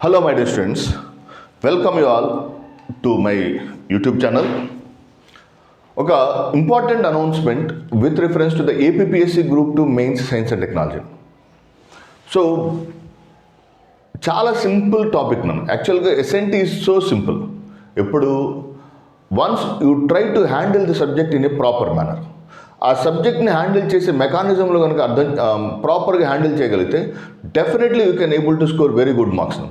Hello my dear students, welcome you all to my YouTube channel. ఒక important announcement with reference to the APPSC group 2 mains science and technology. So చాలా simple topic మనం యాక్చువల్గా SNT is so simple. ఎప్పుడు once you try to handle the subject in a proper manner, ఆ సబ్జెక్ట్ని handle చేసే మెకానిజంలో కనుక ప్రాపర్గా handle చేయగలిగితే definitely you can able to score very good marks.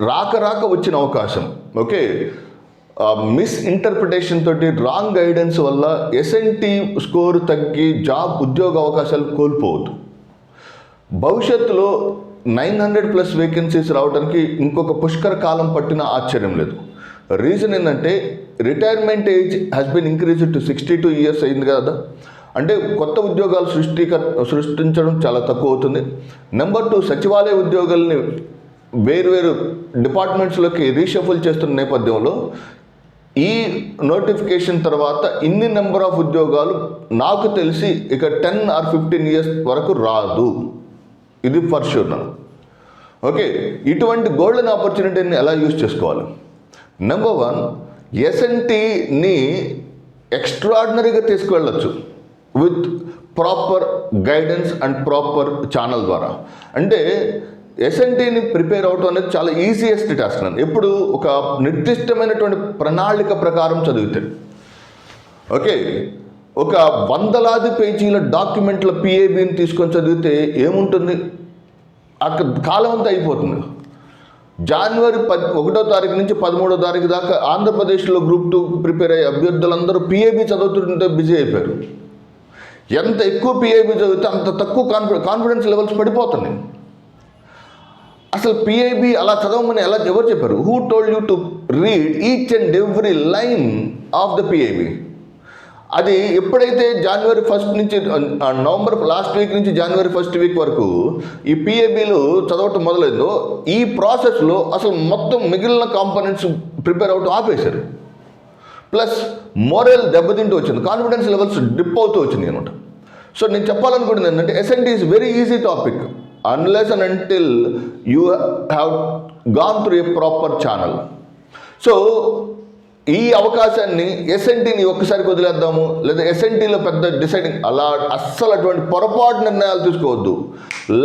రాక వచ్చిన అవకాశం, ఓకే, మిస్ఇంటర్ప్రిటేషన్ తోటి రాంగ్ గైడెన్స్ వల్ల ఎస్ఎన్టీ స్కోర్ తగ్గి ఉద్యోగ అవకాశాలు కోల్పోవద్దు. భవిష్యత్తులో 900+ వేకెన్సీస్ రావడానికి ఇంకొక పుష్కర కాలం పట్టిన ఆశ్చర్యం లేదు. రీజన్ ఏంటంటే retirement age has been increased to 62 years అయింది కదా. అంటే కొత్త ఉద్యోగాలు సృష్టించడం చాలా తక్కువ అవుతుంది. నెంబర్ 2, సచివాలయ ఉద్యోగాల్ని వేరు డిపార్ట్మెంట్స్లోకి రీషఫుల్ చేస్తున్న నేపథ్యంలో ఈ నోటిఫికేషన్ తర్వాత ఇన్ని నెంబర్ ఆఫ్ ఉద్యోగాలు నాకు తెలిసి ఇక 10 or 15 years వరకు రాదు. ఇది ఫర్ షూర్. ఓకే, ఇటువంటి గోల్డెన్ ఆపర్చునిటీని ఎలా యూజ్ చేసుకోవాలి? నెంబర్ 1, ఎస్ఎన్టీని ఎక్స్ట్రాడినరీగా తీసుకువెళ్ళచ్చు with proper guidance and proper channel ద్వారా. అంటే ఎస్ఎన్టీని ప్రిపేర్ అవడం అనేది చాలా ఈజియెస్ట్ టాస్క్. ఎప్పుడు ఒక నిర్దిష్టమైనటువంటి ప్రణాళిక ప్రకారం చదివితే, ఓకే, ఒక 100 పేజీల డాక్యుమెంట్ల పిఏబిని తీసుకొని చదివితే ఏముంటుంది, అక్కడ కాలం అంతా అయిపోతుంది. జనవరి 1 నుంచి 13 దాకా ఆంధ్రప్రదేశ్లో గ్రూప్ 2 ప్రిపేర్ అయ్యే అభ్యర్థులందరూ పిఏబి చదువుతుంటే బిజీ అయిపోయారు. ఎంత ఎక్కువ పిఏబి చదివితే అంత తక్కువ కాన్ఫిడెన్స్ లెవెల్స్ పడిపోతున్నాయి. అసలు పిఐబి అలా చదవమని ఎవరు చెప్పారు? Who told you to read each and every line of the PIB? అది ఎప్పుడైతే జనవరి 1 నుంచి నవంబర్ లాస్ట్ వీక్ నుంచి జనవరి 1 వీక్ వరకు ఈ పిఐబిలు చదవటం మొదలైందో, ఈ ప్రాసెస్లో అసలు మొత్తం మిగిలిన కాంపోనెంట్స్ ప్రిపేర్ అవటం ఆపేశారు. ప్లస్ మోరల్ దెబ్బతింటూ వచ్చింది, కాన్ఫిడెన్స్ లెవెల్స్ డిప్ అవుతూ వచ్చింది అనమాట. సో నేను చెప్పాలనుకుంటుంది ఏంటంటే SNT is very easy topic unless and until you have gone through a proper channel. So ఈ అవకాశాన్ని ఎస్ఎన్టీని ఒక్కసారి వదిలేద్దాము, లేదా ఎస్ఎన్టీలో పెద్ద డిసైడింగ్ అలా అస్సలు అటువంటి పొరపాటు నిర్ణయాలు తీసుకోవద్దు.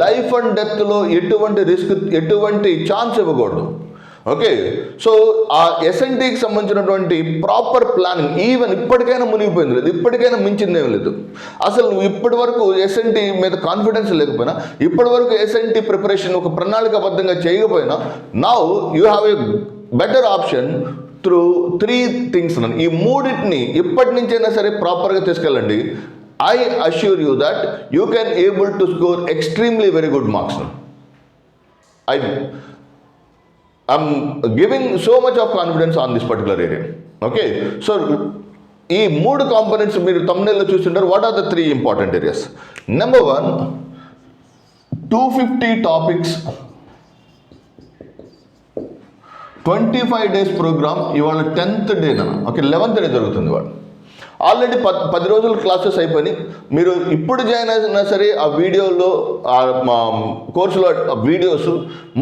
లైఫ్ అండ్ డెత్లో ఎటువంటి రిస్క్, ఎటువంటి ఛాన్స్ ఇవ్వకూడదు. ఓకే, సో ఆ ఎస్ఎన్టీకి సంబంధించినటువంటి ప్రాపర్ ప్లానింగ్ ఈవెన్ ఇప్పటికైనా మునిగిపోయింది లేదు, ఇప్పటికైనా మించిందేం లేదు. అసలు నువ్వు ఇప్పటి వరకు ఎస్ఎన్టీ మీద కాన్ఫిడెన్స్ లేకపోయినా, ఇప్పటి వరకు ఎస్ఎన్టీ ప్రిపరేషన్ ఒక ప్రణాళికాబద్ధంగా చేయకపోయినా, now you have a better option through 3 things. ఈ మూడింటిని ఇప్పటి నుంచైనా సరే ప్రాపర్గా తీసుకెళ్ళండి. I assure you that you can able to score extremely very good marks. I'm giving so much of confidence on this particular area. Okay, so ఈ 3 components మీరు thumbnail చూస్తుంటారు. What are the 3 important areas? Number 1, 250 topics, 25 days programme. ఇవాళ 10th day, okay, 11th day జరుగుతుంది. ఇవాళ already 10 రోజులు classes అయిపోయి, మీరు ఇప్పుడు జాయిన్ అయినా సరే ఆ వీడియోలో మా కోర్సులో వీడియోస్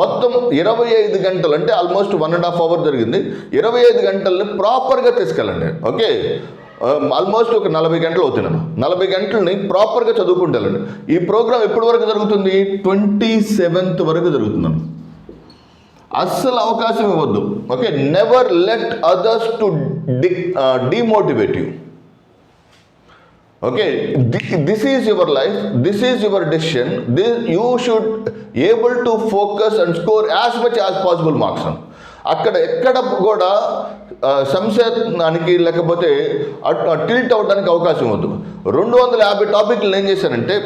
మొత్తం 25 గంటలు, అంటే ఆల్మోస్ట్ 1.5 hour జరిగింది. 25 గంటల్ని ప్రాపర్గా తీసుకెళ్ళండి. ఓకే, ఆల్మోస్ట్ ఒక 40 గంటలు అవుతున్నాను. 40 గంటలని ప్రాపర్గా చదువుకుంటానండి. ఈ ప్రోగ్రామ్ ఎప్పటి వరకు జరుగుతుంది? 27th వరకు జరుగుతున్నాను. అస్సలు అవకాశం ఇవ్వద్దు. Okay, never let others to demotivate you. Okay, this is your life, this is your decision. You should able to focus and score as much as possible marks. అక్కడ ఎక్కడ కూడా సంశయానికి లేకపోతే టిల్ట్ అవడానికి అవకాశం వద్దు. 250 టాపిక్లు ఏం చేశానంటే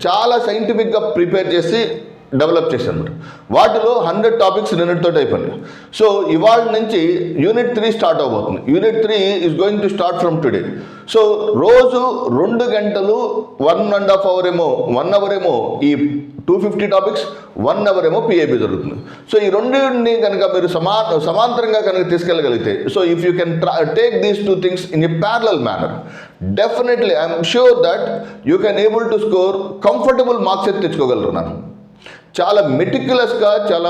చాలా సైంటిఫిక్గా ప్రిపేర్ చేసి డెవలప్ చేశాను అనమాట. వాటిలో 100 టాపిక్స్ నిన్నటితో అయిపోయినాయి. సో ఇవాళ నుంచి యూనిట్ 3 స్టార్ట్ అవబోతుంది. Unit 3 is going to start from today. So రోజు 2 గంటలు, 1.5 hour ఏమో, 1 hour ఏమో ఈ 250 టాపిక్స్, 1 hour ఏమో పిఏబి జరుగుతుంది. సో ఈ రెండింటిని కనుక మీరు సమాంతరంగా కనుక తీసుకెళ్ళగలిగితే, so if you can take these 2 things in a parallel manner, definitely I am sure that you can able to score comfortable marks తెచ్చుకోగలరు. చాలా మెటిక్యులస్గా, చాలా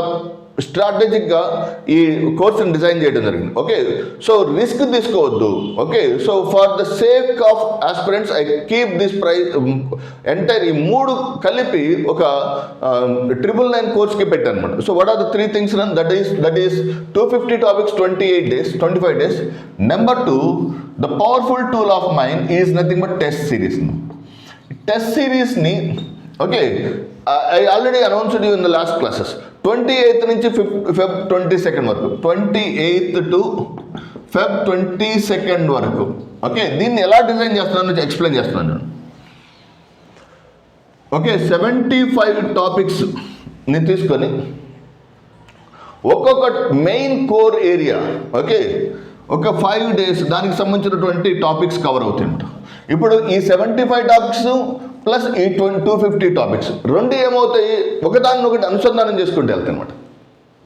స్ట్రాటజిక్గా ఈ కోర్సుని డిజైన్ చేయడం జరిగింది. ఓకే, సో రిస్క్ తీసుకోవద్దు. Okay, so for the sake of aspirants I keep this price entire ఈ 3 కలిపి ఒక 999 కోర్స్కి పెట్టాను అనమాట. So what are the 3 things run that is 250 topics 25 days. Number 2, the powerful tool of mind is nothing but test series. Test సిరీస్ని okay I already announced you in the last classes. 28th నుంచి Feb 22nd వరకు, 28th to Feb 22nd వరకు. Okay, దీన్ని ఎలా design చేస్తున్నాను explain చేస్తున్నాను. Okay, 75 టాపిక్స్ని తీసుకొని ఒక్కొక్క మెయిన్ కోర్ ఏరియా ఓకే ఒక 5 days దానికి సంబంధించినటువంటి టాపిక్స్ కవర్ అవుతుంటాయి. ఇప్పుడు ఈ 75 టాపిక్స్ ప్లస్ ఈ 250 టాపిక్స్ రెండు ఏమవుతాయి, ఒకదాన్ని అనుసంధానం చేసుకుంటూ వెళ్తాయి అనమాట.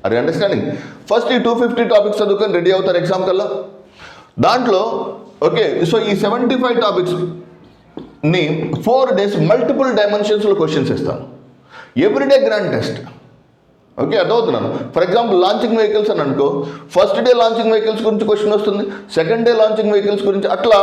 అది అండర్స్టాండింగ్. ఫస్ట్ ఈ 250 టాపిక్స్ చదువుకొని రెడీ అవుతారు ఎగ్జామ్ కల్లా. దాంట్లో ఓకే, సో ఈ 75 టాపిక్స్ని 4 days మల్టిపుల్ డైమెన్షన్స్లో క్వశ్చన్స్ ఇస్తాను. Everyday grand test. ఓకే, అర్థమవుతున్నాను. ఫర్ ఎగ్జాంపుల్ లాంచింగ్ వెహికల్స్ అని అనుకో, ఫస్ట్ డే లాంచింగ్ వెహికల్స్ గురించి క్వశ్చన్ వస్తుంది, సెకండ్ డే లాంచింగ్ వెహికల్స్ గురించి, అట్లా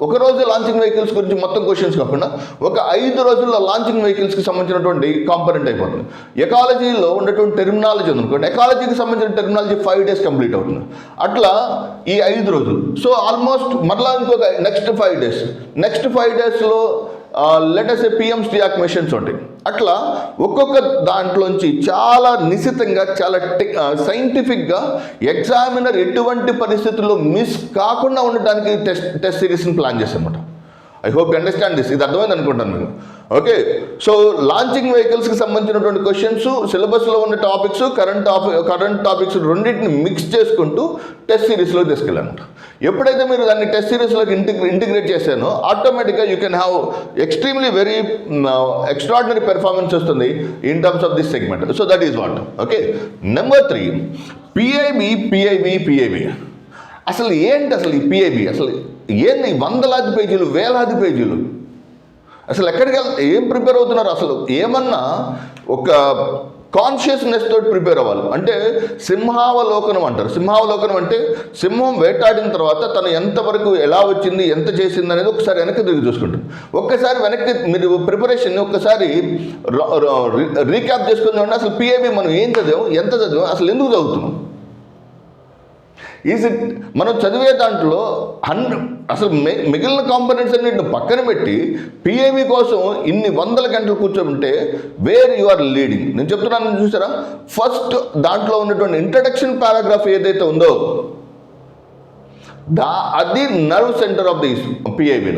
ఒక రోజు లాంచింగ్ వెహికల్స్ గురించి మొత్తం క్వశ్చన్స్ కాకుండా ఒక 5 రోజుల్లో లాంచింగ్ వెహికల్స్కి సంబంధించినటువంటి కాంపనెంట్ అయిపోతుంది. ఎకాలజీలో ఉన్నటువంటి టెర్మినాలజీ ఉందనుకోండి, ఎకాలజీకి సంబంధించిన టెర్మినాలజీ 5 days కంప్లీట్ అవుతుంది. అట్లా ఈ 5 రోజులు. సో ఆల్మోస్ట్ మరలా ఇంకొక నెక్స్ట్ 5 daysలో లెటర్స్ పిఎం స్టియాక్ మెషిన్స్ ఉంటాయి. అట్లా ఒక్కొక్క దాంట్లోంచి చాలా నిశితంగా చాలా సైంటిఫిక్గా ఎగ్జామినర్ ఎటువంటి పరిస్థితుల్లో మిస్ కాకుండా ఉండటానికి టెస్ట్ సిరీస్ని ప్లాన్ చేశాను అనమాట. I hope you understand this. ఇది అర్థమైంది అనుకుంటాను మీకు. ఓకే, సో లాంచింగ్ వెహికల్స్కి సంబంధించినటువంటి క్వశ్చన్స్, సిలబస్లో ఉన్న టాపిక్స్, కరెంట్ టాపిక్స్ రెండింటిని మిక్స్ చేసుకుంటూ టెస్ట్ సిరీస్లో తీసుకెళ్ళాను. ఎప్పుడైతే మీరు దాన్ని టెస్ట్ సిరీస్లోకి ఇంటిగ్రేట్ చేశానో ఆటోమేటిక్గా you can have extremely very extraordinary performance వస్తుంది in terms of this segment. So that is what. Okay, number 3, PIB. అసలు ఏంటి అసలు ఈ పిఐబి? అసలు ఏంటి వందలాది పేజీలు, వేలాది పేజీలు? అసలు ఎక్కడికి ఏం ప్రిపేర్ అవుతున్నారు? అసలు ఏమన్నా ఒక కాన్షియస్నెస్ తోటి ప్రిపేర్ అవ్వాలి. అంటే సింహావలోకనం అంటారు. సింహావలోకనం అంటే సింహం వేటాడిన తర్వాత తను ఎంతవరకు ఎలా వచ్చింది, ఎంత చేసింది అనేది ఒకసారి వెనక్కి తిరిగి చూసుకుంటుంది. ఒక్కసారి వెనక్కి మీరు ప్రిపరేషన్ని ఒక్కసారి రీక్యాప్ చేసుకుందాం. అసలు పిఐబి మనం ఏం చదివాం, ఎంత చదివాం, అసలు ఎందుకు చదువుతున్నాం? మనం చదివే దాంట్లో అసలు మిగిలిన కాంపోనెంట్స్ అన్నింటిని పక్కన పెట్టి పిఐబి కోసం ఇన్ని వందల గంటలు కూర్చోబెట్టే వేర్ యు ఆర్ లీడింగ్. నేను చెప్తున్నాను, చూసారా? ఫస్ట్ దాంట్లో ఉన్నటువంటి ఇంట్రడక్షన్ పారాగ్రాఫ్ ఏదైతే ఉందో అది nerve centre of the PIB.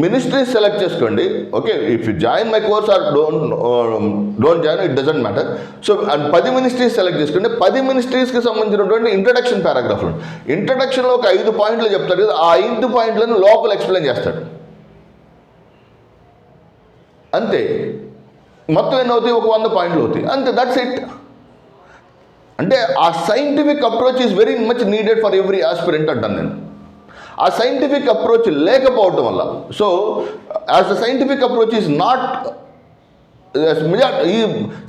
Ministries select చేసుకోండి. Okay, if you join my course or don't join, it doesn't matter. So 10 ministries select చేసుకోండి. 10 మినిస్ట్రీస్కి సంబంధించినటువంటి ఇంట్రడక్షన్ పారాగ్రాఫ్లు. ఇంట్రడక్షన్లో ఒక 5 పాయింట్లు చెప్తాడు కదా, ఆ 5 పాయింట్లను లోపల ఎక్స్ప్లెయిన్ చేస్తాడు. అంతే, మొత్తం ఎన్ని అవుతాయి? ఒక 100 పాయింట్లు అవుతాయి, అంతే. That's it. అంటే ఆ scientific approach is very much needed for every aspirant అంటాను నేను. ఆ సైంటిఫిక్ అప్రోచ్ లేకపోవటం వల్ల, so as the scientific approach is not, ఈ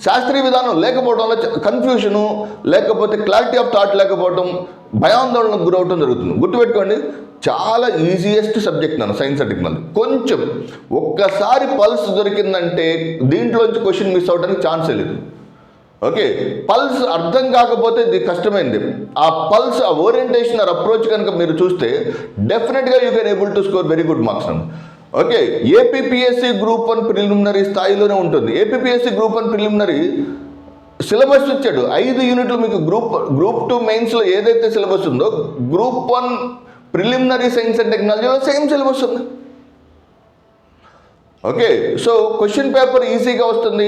శాస్త్రీయ విధానం లేకపోవడం వల్ల కన్ఫ్యూషను, లేకపోతే క్లారిటీ ఆఫ్ థాట్ లేకపోవడం, భయాందోళనకు గురవటం జరుగుతుంది. గుర్తుపెట్టుకోండి, చాలా ఈజియెస్ట్ సబ్జెక్ట్ నన్ను సైన్స్ అండ్ టెక్నాలజీ. కొంచెం ఒక్కసారి పల్స్ దొరికిందంటే దీంట్లోంచి క్వశ్చన్ మిస్ అవ్వడానికి ఛాన్సే లేదు. ఓకే, పల్స్ అర్థం కాకపోతే ఇది కష్టమైంది. ఆ పల్స్, ఆ ఓరియంటేషన్, ఆర్ అప్రోచ్ కనుక మీరు చూస్తే డెఫినెట్గా you can able to score very good marks అండి. ఓకే, ఏపీపీఎస్సీ గ్రూప్ 1 ప్రిలిమినరీ స్థాయిలోనే ఉంటుంది. ఏపీపీఎస్సీ గ్రూప్ 1 ప్రిలిమినరీ సిలబస్ ఇచ్చాడు. 5 యూనిట్లు మీకు గ్రూప్ 2 మెయిన్స్లో ఏదైతే సిలబస్ ఉందో గ్రూప్ 1 ప్రిలిమినరీ సైన్స్ అండ్ టెక్నాలజీలో సేమ్ సిలబస్ ఉంది. ఓకే, సో క్వశ్చన్ పేపర్ ఈజీగా వస్తుంది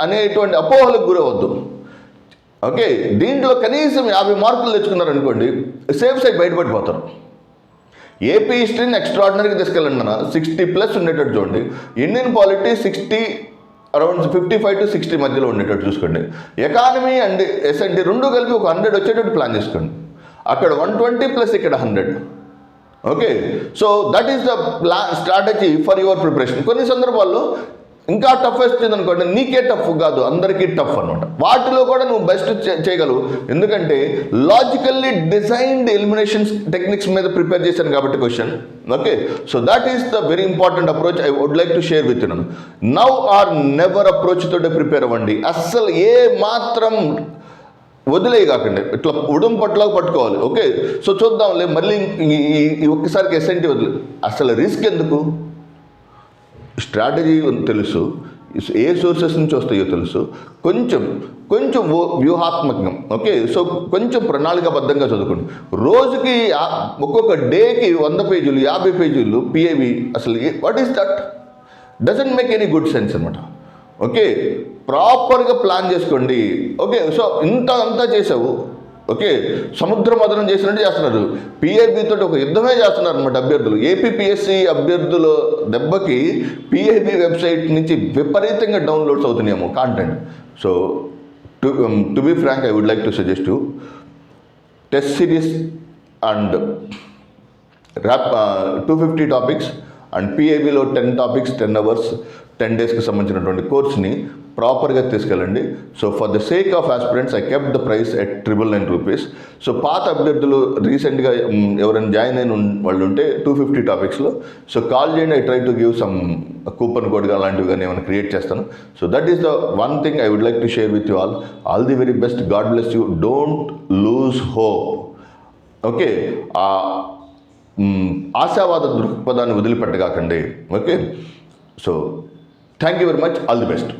అనేటువంటి అపోహలకు గురవద్దు. ఓకే, దీంట్లో కనీసం 50 మార్కులు తెచ్చుకున్నారనుకోండి, సేఫ్ సైడ్ బయటపడిపోతారు. ఏపీ హిస్టరీని ఎక్స్ట్రాడినరీగా తీసుకెళ్ళండి అన్న, 60+ ఉండేటట్టు చూడండి. ఇండియన్ పాలిటీ 60, అరౌండ్ 55 to 60 మధ్యలో ఉండేటట్టు చూసుకోండి. ఎకానమీ అండ్ ఎస్ఎన్టీ రెండు కలిపి ఒక 100 వచ్చేటట్టు ప్లాన్ చేసుకోండి. అక్కడ 120 ప్లస్ ఇక్కడ 100. Okay, so that is the strategy for your preparation. కొన్ని సందర్భాల్లో ఇంకా టఫ్ వచ్చింది అనుకోండి, నీకే టఫ్ కాదు, అందరికీ టఫ్ అనమాట. వాటిలో కూడా నువ్వు బెస్ట్ చేయగలవు, ఎందుకంటే లాజికల్లీ డిజైన్డ్ ఎలిమినేషన్స్ టెక్నిక్స్ మీద ప్రిపేర్ చేశాను కాబట్టి question. Okay, so that is the very important approach I would like to share with you. Now or never approach తోటే ప్రిపేర్ అవ్వండి. అస్సలు ఏ మాత్రం వదిలేయకండి, ఇట్లా ఉడం పట్లాగా పట్టుకోవాలి. ఓకే, సో చూద్దాంలే మళ్ళీ ఈ ఒక్కసారికి ఎస్ఎన్టీ వదిలే. అసలు రిస్క్ ఎందుకు? స్ట్రాటజీ తెలుసు, ఏ సోర్సెస్ నుంచి వస్తాయో తెలుసు, కొంచెం కొంచెం వ్యూహాత్మకంగా. ఓకే, సో కొంచెం ప్రణాళికాబద్ధంగా చదువుకోండి. రోజుకి ఒక్కొక్క డేకి 100 పేజీలు 50 పేజీలు పిఏవి, అసలు what is that? Doesn't make any good sense అనమాట. ఓకే, ప్రాపర్గా ప్లాన్ చేసుకోండి. ఓకే, సో అంతా చేసావు. ఓకే, సముద్ర మదనం చేసినట్టు చేస్తున్నారు. పిఐబితో ఒక యుద్ధమే చేస్తున్నారు అనమాట అభ్యర్థులు. ఏపీపీఎస్సీ అభ్యర్థుల దెబ్బకి పిఐబి వెబ్సైట్ నుంచి విపరీతంగా డౌన్లోడ్స్ అవుతున్నాయేమో content. So to be frank, I would like to suggest you test series and 250 topics and పిఐబిలో 10 టాపిక్స్ 10 అవర్స్ 10 డేస్కి సంబంధించినటువంటి కోర్స్ని ప్రాపర్గా తీసుకెళ్ళండి. So for the sake of aspirants I kept the price at 999 rupees. So పాత అభ్యర్థులు రీసెంట్గా ఎవరైనా జాయిన్ అయిన వాళ్ళు ఉంటే 250 టాపిక్స్లో సో కాల్ చేయండి. I try to give some coupon కోడ్గా అలాంటివి కానీ ఏమైనా క్రియేట్ చేస్తాను. So that is the one thing I would like to share with you all. All the very best. God bless you. Don't lose hope. Okay, ఆశావాద దృక్పథాన్ని వదిలిపెట్టగాకండి. Okay, so thank you very much. All the best.